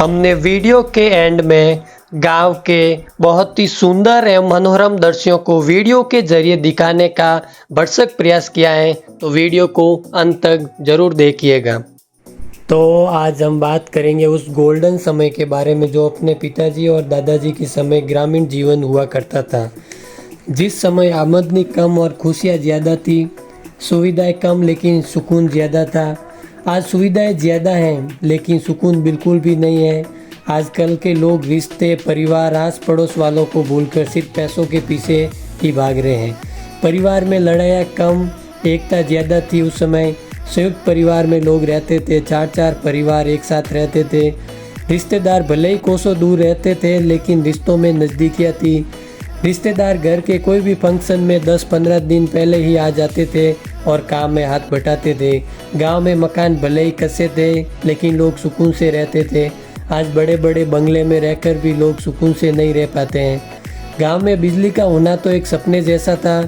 हमने वीडियो के एंड में गांव के बहुत ही सुंदर एवं मनोरम दृश्यों को वीडियो के जरिए दिखाने का भरसक प्रयास किया है, तो वीडियो को अंत तक जरूर देखिएगा। तो आज हम बात करेंगे उस गोल्डन समय के बारे में जो अपने पिताजी और दादाजी के समय ग्रामीण जीवन हुआ करता था, जिस समय आमदनी कम और खुशियाँ ज़्यादा थी, सुविधाएं कम लेकिन सुकून ज़्यादा था। आज सुविधाएं ज़्यादा हैं लेकिन सुकून बिल्कुल भी नहीं है। आजकल के लोग रिश्ते, परिवार, आस पड़ोस वालों को भूलकर सिर्फ पैसों के पीछे ही भाग रहे हैं। परिवार में लड़ाइयाँ कम, एकता ज़्यादा थी। उस समय संयुक्त परिवार में लोग रहते थे, 4-4 परिवार एक साथ रहते थे। रिश्तेदार भले ही कोसों दूर रहते थे लेकिन रिश्तों में नज़दीकियाँ थी। रिश्तेदार घर के कोई भी फंक्शन में 10-15 दिन पहले ही आ जाते थे और काम में हाथ बटाते थे। गांव में मकान भले ही कच्चे थे लेकिन लोग सुकून से रहते थे। आज बड़े बड़े बंगले में रहकर भी लोग सुकून से नहीं रह पाते हैं। गांव में बिजली का होना तो एक सपने जैसा था।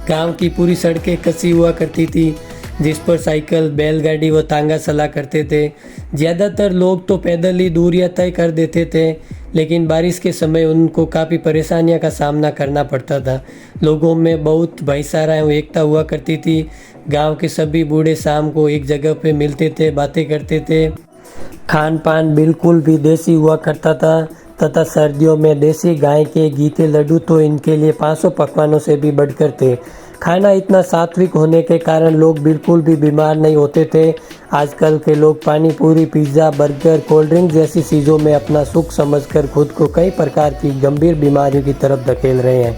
गांव की पूरी सड़कें कच्ची हुआ करती थी, जिस पर साइकिल, बैलगाड़ी व तांगा चला करते थे। ज़्यादातर लोग तो पैदल ही दूरियां तय कर देते थे, लेकिन बारिश के समय उनको काफ़ी परेशानियों का सामना करना पड़ता था। लोगों में बहुत भाईचारा एवं एकता हुआ करती थी। गांव के सभी बूढ़े शाम को एक जगह पे मिलते थे, बातें करते थे। खान पान बिल्कुल भी देसी हुआ करता था तथा सर्दियों में देसी गाय के घी के लड्डू तो इनके लिए 500 पकवानों से भी बढ़कर थे। खाना इतना सात्विक होने के कारण लोग बिल्कुल भी बीमार नहीं होते थे। आजकल के लोग पानी पूरी, पिज़्ज़ा, बर्गर, कोल्ड ड्रिंक जैसी चीज़ों में अपना सुख समझकर खुद को कई प्रकार की गंभीर बीमारियों की तरफ धकेल रहे हैं।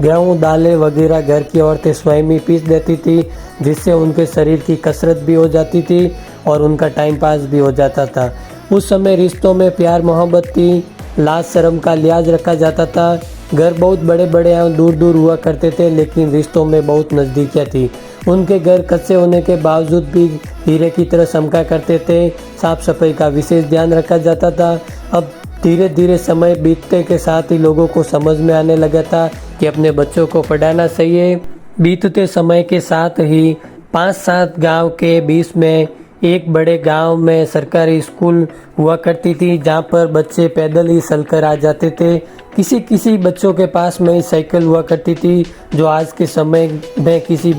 गेहूँ, दालें वगैरह घर की औरतें स्वयं ही पीस देती थी, जिससे उनके शरीर की कसरत भी हो जाती थी और उनका टाइम पास भी हो जाता था। उस समय रिश्तों में प्यार मोहब्बत थी, लाज शर्म का लिहाज रखा जाता था। घर बहुत बड़े बड़े एवं दूर दूर हुआ करते थे लेकिन रिश्तों में बहुत नज़दीकियाँ थी। उनके घर कच्चे होने के बावजूद भी हीरे की तरह चमका करते थे। साफ सफाई का विशेष ध्यान रखा जाता था। अब धीरे धीरे समय बीतने के साथ ही लोगों को समझ में आने लगा था कि अपने बच्चों को पढ़ाना चाहिए। बीतते समय के साथ ही 5-7 गांव के बीच में एक बड़े गांव में सरकारी स्कूल हुआ करती थी, जहां पर बच्चे पैदल ही चलकर आ जाते थे। किसी किसी बच्चों के पास में ही साइकिल हुआ करती थी, जो आज के समय में किसी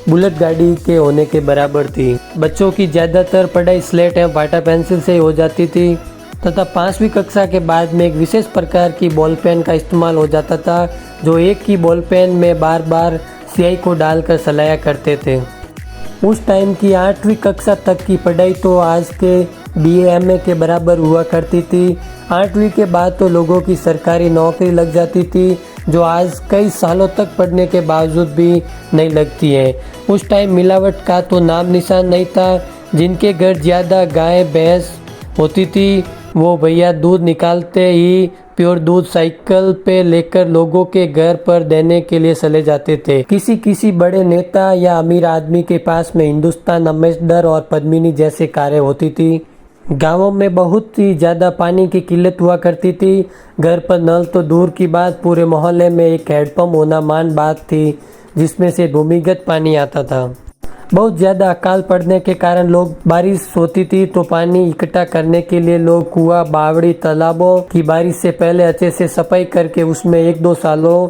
बुलेट गाड़ी के होने के बराबर थी। बच्चों की ज़्यादातर पढ़ाई स्लेट एवं पाटा पेंसिल से ही हो जाती थी तथा 5वीं कक्षा के बाद में एक विशेष प्रकार की बॉल पेन का इस्तेमाल हो जाता था, जो एक ही बॉल पेन में बार बार स्याही को डालकर चलाया करते थे। उस टाइम की 8वीं कक्षा तक की पढ़ाई तो आज के BA MA के बराबर हुआ करती थी। 8वीं के बाद तो लोगों की सरकारी नौकरी लग जाती थी, जो आज कई सालों तक पढ़ने के बावजूद भी नहीं लगती है। उस टाइम मिलावट का तो नाम निशान नहीं था। जिनके घर ज़्यादा गाय भैंस होती थी, वो भैया दूध निकालते ही प्योर दूध साइकिल पे लेकर लोगों के घर पर देने के लिए चले जाते थे। किसी किसी बड़े नेता या अमीर आदमी के पास में हिंदुस्तान अम्बेसडर और पद्मिनी जैसे कारें होती थी। गांवों में बहुत ही ज़्यादा पानी की किल्लत हुआ करती थी। घर पर नल तो दूर की बात, पूरे मोहल्ले में एक हैंडपंप होना मान बात थी, जिसमें से भूमिगत पानी आता था। बहुत ज़्यादा अकाल पड़ने के कारण लोग बारिश होती थी तो पानी इकट्ठा करने के लिए लोग कुआं, बावड़ी, तालाबों की बारिश से पहले अच्छे से सफाई करके उसमें 1-2 सालों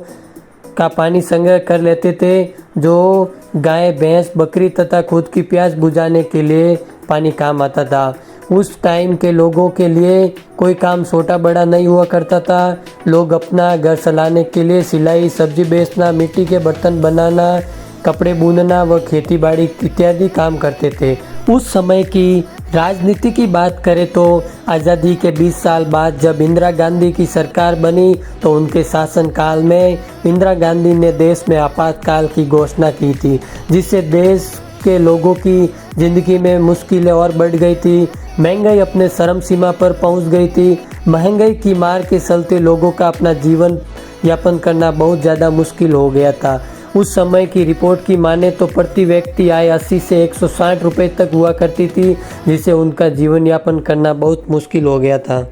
का पानी संग्रह कर लेते थे, जो गाय, भैंस, बकरी तथा खुद की प्यास बुझाने के लिए पानी काम आता था। उस टाइम के लोगों के लिए कोई काम छोटा बड़ा नहीं हुआ करता था। लोग अपना घर चलाने के लिए सिलाई, सब्जी बेचना, मिट्टी के बर्तन बनाना, कपड़े बुनना व खेती बाड़ी इत्यादि काम करते थे। उस समय की राजनीति की बात करें तो आज़ादी के 20 साल बाद जब इंदिरा गांधी की सरकार बनी तो उनके शासनकाल में इंदिरा गांधी ने देश में आपातकाल की घोषणा की थी, जिससे देश के लोगों की ज़िंदगी में मुश्किलें और बढ़ गई थी। महंगाई अपने चरम सीमा पर पहुंच गई थी। महंगाई की मार के चलते लोगों का अपना जीवन यापन करना बहुत ज़्यादा मुश्किल हो गया था। उस समय की रिपोर्ट की माने तो प्रति व्यक्ति आय 80 से 160 रुपए तक हुआ करती थी, जिससे उनका जीवन यापन करना बहुत मुश्किल हो गया था।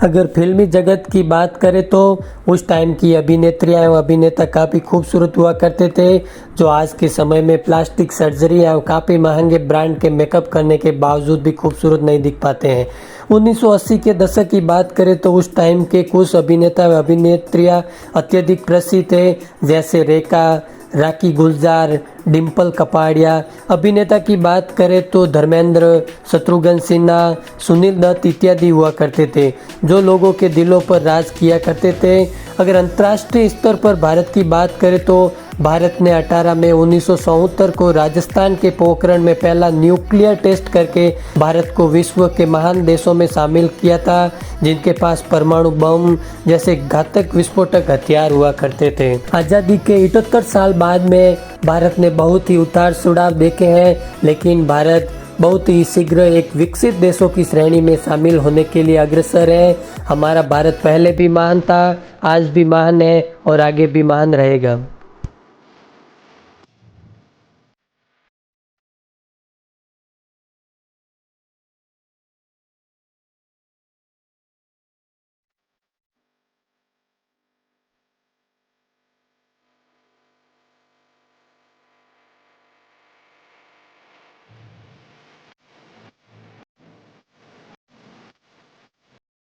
अगर फिल्मी जगत की बात करें तो उस टाइम की अभिनेत्रियाँ एवं अभिनेता काफ़ी खूबसूरत हुआ करते थे, जो आज के समय में प्लास्टिक सर्जरी एवं काफ़ी महंगे ब्रांड के मेकअप करने के बावजूद भी खूबसूरत नहीं दिख पाते हैं। 1980 के दशक की बात करें तो उस टाइम के कुछ अभिनेता व अभिनेत्रियाँ अत्यधिक प्रसिद्ध थे, जैसे रेखा, राखी गुलजार, डिम्पल कपाड़िया। अभिनेता की बात करें तो धर्मेंद्र, शत्रुघ्न सिन्हा, सुनील दत्त इत्यादि हुआ करते थे, जो लोगों के दिलों पर राज किया करते थे। अगर अंतर्राष्ट्रीय स्तर पर भारत की बात करें तो भारत ने 18 मई 1974 को राजस्थान के पोखरण में पहला न्यूक्लियर टेस्ट करके भारत को विश्व के महान देशों में शामिल किया था, जिनके पास परमाणु बम जैसे घातक विस्फोटक हथियार हुआ करते थे। आज़ादी के 78 साल बाद में भारत ने बहुत ही उतार चढ़ाव देखे हैं, लेकिन भारत बहुत ही शीघ्र एक विकसित देशों की श्रेणी में शामिल होने के लिए अग्रसर है। हमारा भारत पहले भी महान था, आज भी महान है और आगे भी महान रहेगा।